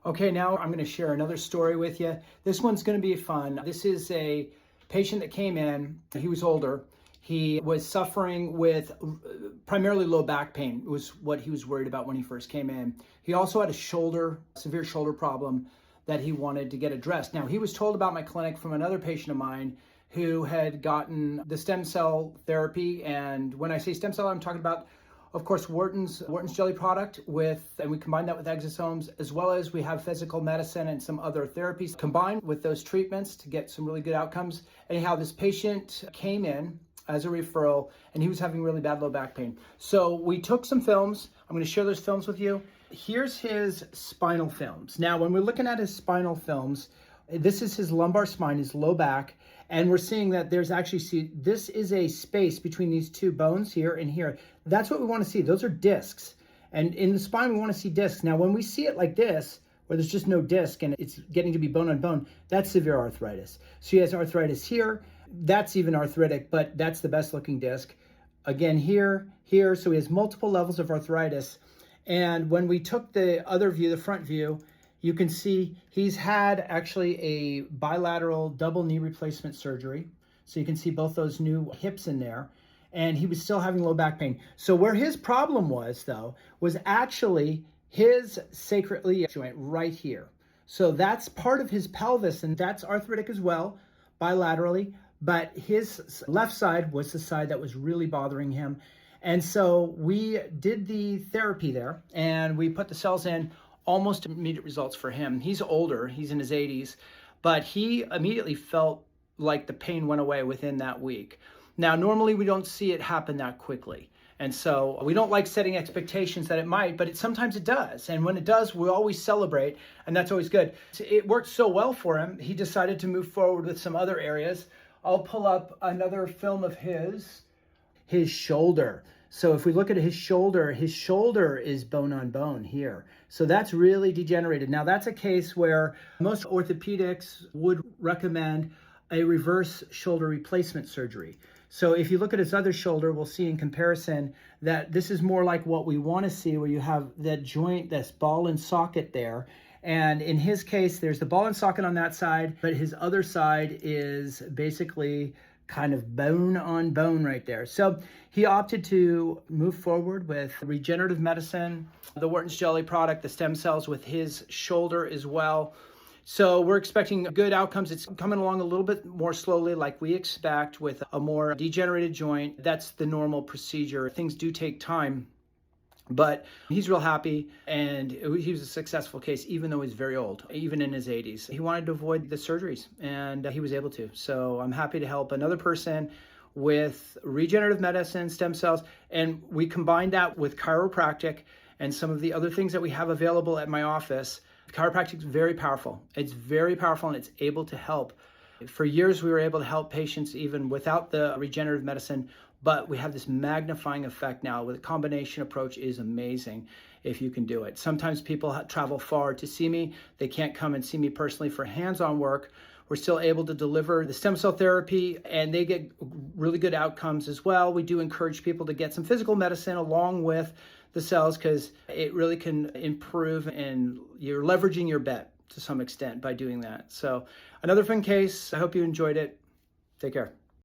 Okay, now I'm going to share another story with you. This one's going to be fun. This is a patient that came in. He was older. He was suffering with primarily low back pain. It was what he was worried about when he first came in. He also had a severe shoulder problem that he wanted to get addressed. Now, he was told about my clinic from another patient of mine who had gotten the stem cell therapy. And when I say stem cell, I'm talking about, of course, Wharton's jelly product and we combine that with exosomes, as well as we have physical medicine and some other therapies combined with those treatments to get some really good outcomes. Anyhow, this patient came in as a referral and he was having really bad low back pain. So we took some films. I'm going to share those films with you. Here's his spinal films. Now, when we're looking at his spinal films, this is his lumbar spine, his low back. And we're seeing that there's actually, this is a space between these two bones here and here. That's what we want to see. Those are discs. And in the spine, we want to see discs. Now, when we see it like this, where there's just no disc and it's getting to be bone on bone, that's severe arthritis. So he has arthritis here. That's even arthritic, but that's the best looking disc. Again, here. So he has multiple levels of arthritis. And when we took the other view, the front view, you can see he's had actually a bilateral double knee replacement surgery. So you can see both those new hips in there. And he was still having low back pain. So where his problem was, though, was actually his sacroiliac joint right here. So that's part of his pelvis, and that's arthritic as well, bilaterally. But his left side was the side that was really bothering him. And so we did the therapy there, and we put the cells in. Almost immediate results for him. He's older, he's in his 80s, but he immediately felt like the pain went away within that week. Now, normally we don't see it happen that quickly. And so we don't like setting expectations that it might, but sometimes it does. And when it does, we always celebrate, and that's always good. It worked so well for him, he decided to move forward with some other areas. I'll pull up another film of his shoulder. So if we look at his shoulder is bone on bone here. So that's really degenerated. Now that's a case where most orthopedics would recommend a reverse shoulder replacement surgery. So if you look at his other shoulder, we'll see in comparison that this is more like what we want to see, where you have that joint, this ball and socket there. And in his case, there's the ball and socket on that side, but his other side is basically kind of bone on bone right there. So he opted to move forward with regenerative medicine, the Wharton's jelly product, the stem cells with his shoulder as well. So we're expecting good outcomes. It's coming along a little bit more slowly like we expect with a more degenerated joint. That's the normal procedure. Things do take time. But he's real happy, and he was a successful case, even though he's very old, even in his 80s. He wanted to avoid the surgeries, and he was able to. So I'm happy to help another person with regenerative medicine, stem cells, and we combined that with chiropractic and some of the other things that we have available at my office. Chiropractic is very powerful. It's very powerful, and it's able to help. For years, we were able to help patients even without the regenerative medicine, but we have this magnifying effect now with a combination approach is amazing if you can do it. Sometimes people travel far to see me. They can't come and see me personally for hands-on work. We're still able to deliver the stem cell therapy, and they get really good outcomes as well. We do encourage people to get some physical medicine along with the cells because it really can improve, and you're leveraging your bet to some extent by doing that. So another fun case. I hope you enjoyed it. Take care.